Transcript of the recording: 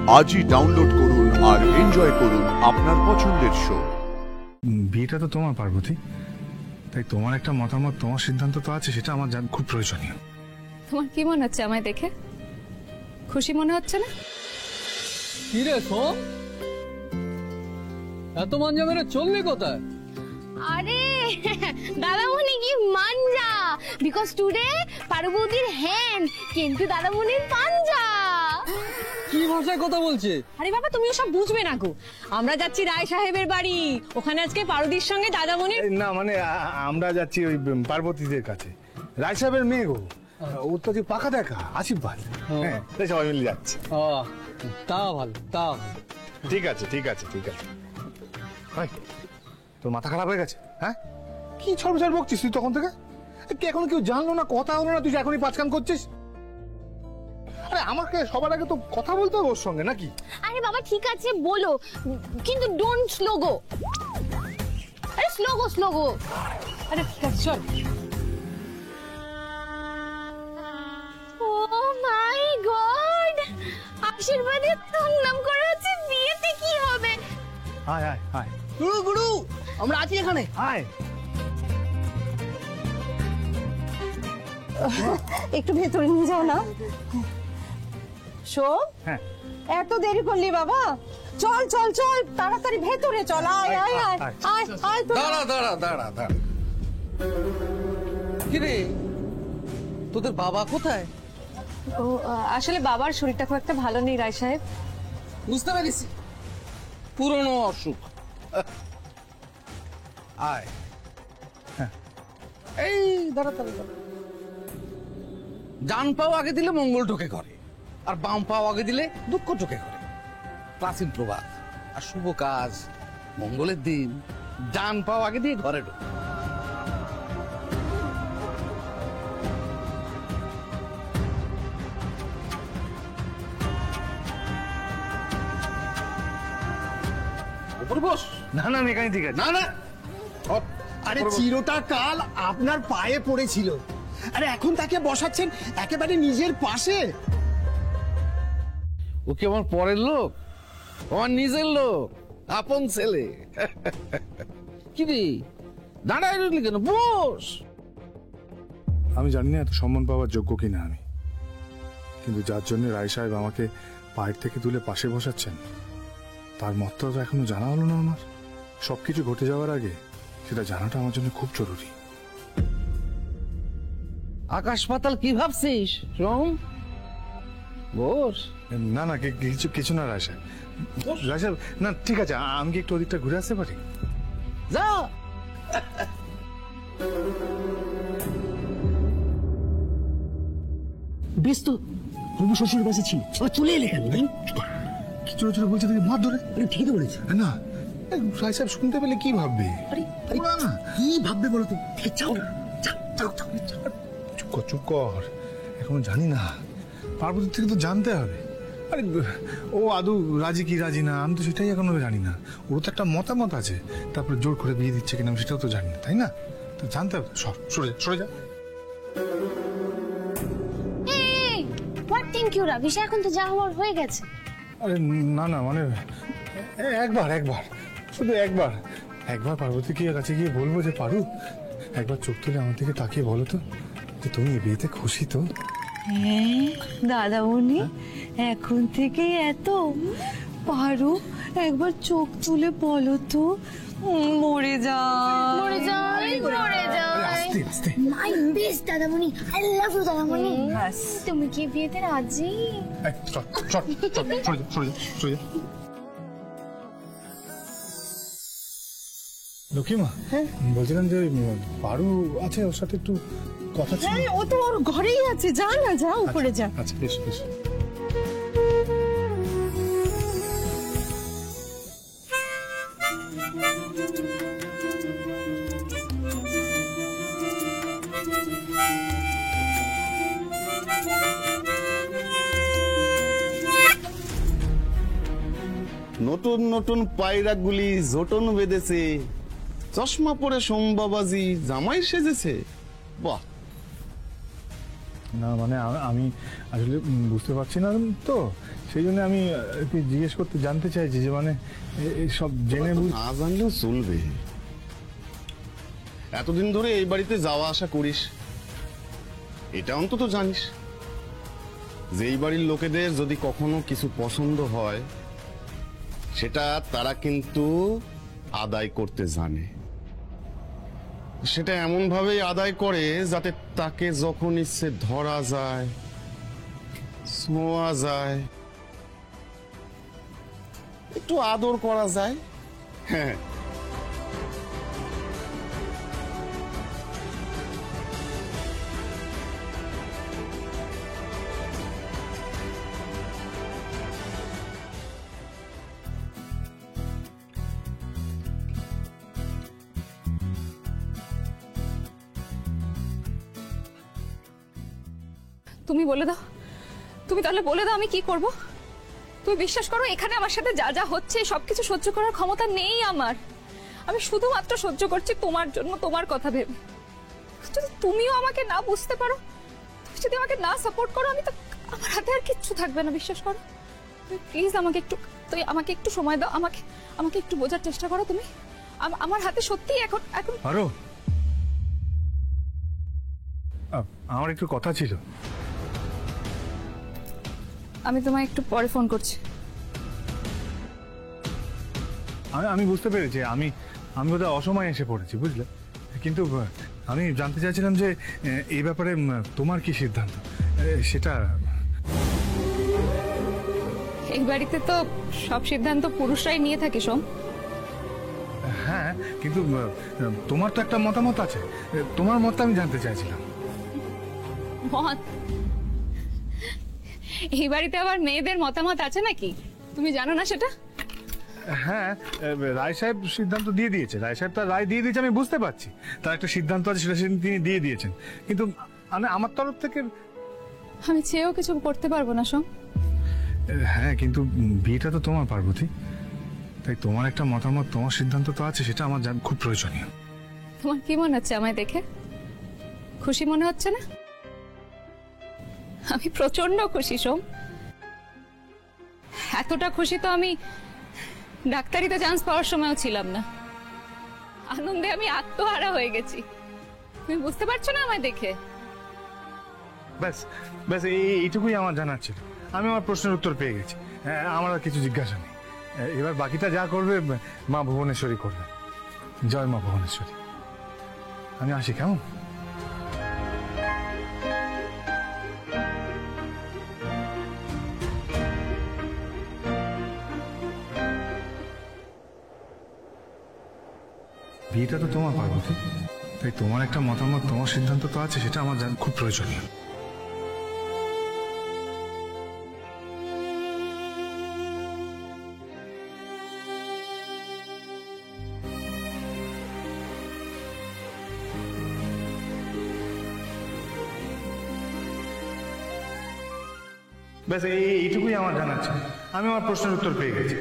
আজই ডাউনলোড করুন আর এনজয় করুন আপনার পছন্দের শো। বিয়েটা তো তোমার পার্বতী, তাই তোমার একটা মতামত, তোমার সিদ্ধান্ত তো আছে, সেটা আমার খুব প্রয়োজনীয়। তোমার কি মনে হচ্ছে আমায় দেখে? খুশি মনে হচ্ছে না? কি রে সোম, এত মাঞ্জা মেরে চললি কোথায়? আরে দাদামণি কি মাঞ্জা, বিকজ টুডে পার্বতীর হ্যান্ড কিন্তু দাদামণির পাঞ্জা। কি ভাষায় কথা বলছে? আরে বাবা তুমি ওসব বুঝবে না গো, আমরা যাচ্ছি রায় সাহেবের বাড়ি, ওখানে আজকে পারুদির সঙ্গে দাদামণির। না মানে আমরা যাচ্ছি ওই পার্বতীদের কাছে, রায় সাহেবের মেয়ে গো, ওর তো পাকা দেখা আশীর্বাদ। হ্যাঁ, সবাই মিলে যাচ্ছে। তা ভালো, তা ভালো। ঠিক আছে ঠিক আছে ঠিক আছে। তোর মাথা খারাপ হয়ে গেছে? হ্যাঁ, কি ছড়বছড় বকছিস তুই তখন থেকে? এখন কেউ জানলো না, কথা হলো না, তুই এখনই পাঁচকান করছিস? আরে আমাকে সবার আগে তো কথা বলতে হবে ওর সঙ্গে, নাকি? আরে বাবা ঠিক আছে বলো, কিন্তু ডোন্ট স্লো গো। আরে স্লো গো, স্লো গো। আরে ঠিক আছে চল। ও মাই গড, আশীর্বাদের নাম করা হচ্ছে, বিয়েতে কি হবে? আয় আয় আয় গুরু গুরু, আমরা আছি এখানে। আয়। একটু ভেতরে নিয়ে যাও না। শোন, হ্যাঁ, এত দেরি করলি বাবা, চল চল চল তাড়াতাড়ি ভেতরে চল। আয় আয় আয় আয় আয়। দাঁড়া দাঁড়া দাঁড়া দাঁড়া। কি রে, তোদের বাবা কোথায়? ও আসলে বাবার শরীরটা খুব একটা ভালো নেই রায় সাহেব। বুঝতে পেরেছি, পুরনো অসুখ। আয়, এই দাঁড়া দাঁড়া দাঁড়া। ডান পাও আগে দিলে মঙ্গল ঢোকে ঘরে, আর বাম পাও আগে দিলে দুঃখ ঢোকে ঘরে। প্রাচীন প্রবাদ আর শুভ কাজ মঙ্গলের দিন ডান পাও আগে দিয়ে ঘরে ঢোকে। উপরে বস। না না এখানে ঠিক আছে। না না, আরে চিরটা কাল আপনার পায়ে পড়েছিল, আরে এখন তাকে বসাচ্ছেন একেবারে নিজের পাশে। ও কি আমার পরের লোক? আমার নিজের লোক, আপন ছেলে। কি রে দাঁড়ায় রইলি কেন? বস। আমি জানি না এত সম্মান পাওয়ার যোগ্য কিনা আমি, কিন্তু যার জন্য রায় সাহেব আমাকে পায়ের থেকে তুলে পাশে বসাচ্ছেন, তার মতটা তো এখনো জানা হলো না আমার। সবকিছু ঘটে যাওয়ার আগে সেটা জানাটা আমার জন্য খুব জরুরি। আকাশ পাতাল কি ভাবছিস সোম? বস। না না কিছু কিছু না রায় সাহেব। রায় সাহেব না, ঠিক আছে, আমি কি একটু ওদিকটা ঘুরে আসতে পারি? যা। বেশ তো, প্রভু শ্বশুর বাসে ছিল, চলে এলে কেন? কি চলে চলে বলছে দেখি, মার ধরে। আরে ঠিক তো বলেছে না, রায় সাহেব শুনতে পেলে কি ভাববে? আরে না না, কি ভাববে বলো তো? যাও যাও যাও যাও। চুপ কর চুপ কর, এখনো জানি না, পার্বতীর থেকে তো জানতে হবে। আরে ও আদৌ রাজি কি রাজি না, আমি তো সেটাই এখনো জানি না। ওর তো একটা মতামত আছে, তারপরে জোর করে বিয়ে দিচ্ছে কিনা আমি সেটাও তো জানি না, তাই না? তো জানতে হবে। সরে যা সরে যা। এই হোয়াট থ্যাংক ইউ রাবিশ, এখন তো যা হওয়ার হয়ে গেছে। আরে না না মানে একবার একবার শুধু একবার একবার পার্বতীকে কাছে গিয়ে বলবো যে পারু, একবার চোখ তুলে আমার দিকে তাকিয়ে বলো তো যে তুমি এই বিয়েতে খুশি তো? দাদামণি এখন থেকে এত পারু, একবার চোখ তুলে বলো তো। মরে যা মরে যাই মরে যাই। আস্তে আস্তে। মাই বেস্ট দাদামণি, আই লাভ ইউ দাদামণি। তুমি কি বিয়েতে রাজি? লক্ষ্মীমা, বলছিলাম যে পারু আছে, ওর সাথে একটু কথা ছিল। ও তো ওর ঘরেই আছে, যা না যা উপরে যা। আচ্ছা এসো এসো। নতুন নতুন পায়রাগুলি জোটন বেঁধেছে, চশমা পরে সোমবাবাজি জামাই সেজেছে। বাহ, না মানে আমি আসলে বুঝতে পারছি না তো, সেই জন্য আমি একটু জিজ্ঞেস করতে জানতে চাইছি যে মানে সব জেনে না জানলেও চলবে। এতদিন ধরে এই বাড়িতে যাওয়া আসা করিস, এটা অন্তত জানিস যে এই বাড়ির লোকেদের যদি কখনো কিছু পছন্দ হয় সেটা তারা কিন্তু আদায় করতে জানে। সেটা এমন ভাবে আদায় করে যাতে তাকে যখন ইচ্ছে ধরা যায়, ছোঁয়া যায়, একটু আদর করা যায়। হ্যাঁ, তুমি বলে দাও, তুমি তাহলে বলে দাও আমি কি করব। তুমি বিশ্বাস করো এখানে আমার সাথে যা যা হচ্ছে সবকিছু সহ্য করার ক্ষমতা নেই আমার। আমি শুধুমাত্র সহ্য করছি তোমার জন্য, তোমার কথা ভেবে। যদি তুমিও আমাকে না বুঝতে পারো, তুমি যদি আমাকে না সাপোর্ট করো, আমি তো আমার হাতে আর কিচ্ছু থাকবে না, বিশ্বাস করো। তুমি প্লিজ আমাকে একটু সময় দাও, আমাকে একটু বোঝার চেষ্টা করো তুমি। আমার হাতে সত্যি এখন আরো আমার একটু কথা ছিল। আমি তোমায় একটু পরে ফোন করছি। আমি বুঝতে পেরেছি আমি বোধহয় অসময়ে এসে পড়েছি, বুঝলে। কিন্তু আমি জানতে চাইছিলাম যে এই ব্যাপারে তোমার কি সিদ্ধান্ত সেটা। এই বাড়িতে তো সব সিদ্ধান্ত পুরুষরাই নিয়ে থাকে সোম। হ্যাঁ, কিন্তু তোমার তো একটা মতামত আছে, তোমার মতটা আমি জানতে চাইছিলাম। মত? এই বাড়িতে আবার মেয়েদের মতামত আছে নাকি? তুমি জানো না সেটা? হ্যাঁ, রায় সাহেব সিদ্ধান্ত দিয়ে দিয়েছে, রায় সাহেব তার রায় দিয়ে দিয়েছে, আমি বুঝতে পারছি তার একটা সিদ্ধান্ত আছে, সেটা তিনি দিয়ে দিয়েছেন। কিন্তু আমার তরফ থেকে আমি চেয়েও কিছু করতে পারবো না সোম। হ্যাঁ, কিন্তু বিয়েটা তো তোমার, পার্বতী, তাই তোমার একটা মতামত, তোমার সিদ্ধান্ত তো আছে, সেটা আমার খুব প্রয়োজনীয়। তোমার কি মনে হচ্ছে আমায় দেখে? খুশি মনে হচ্ছে না? আমি প্রচন্ড খুশি সোম। এতটা খুশি তো আমি ডাক্তারিতে চান্স পাওয়ার সময়ও ছিলাম না। আনন্দে আমি আত্মহারা হয়ে গেছি। তুমি বুঝতে পারছো না আমায় দেখে? ব্যাস ব্যাস এইটুকুই আমার জানার ছিল। আমি আমার প্রশ্নের উত্তর পেয়ে গেছি, আমার আর কিছু জিজ্ঞাসা নেই। এবার বাকিটা যা করবে মা ভুবনেশ্বরী করবে। জয় মা ভুবনেশ্বরী। আমি আসি, কেমন? বিয়েটা তো তোমার, পার্বতী, তাই তোমার একটা মতামত, তোমার সিদ্ধান্ত তো আছে, সেটা আমার খুব প্রয়োজনীয়। ব্যাস এইটুকুই আমার জানার ছিল। আমি আমার প্রশ্নের উত্তর পেয়ে গেছি।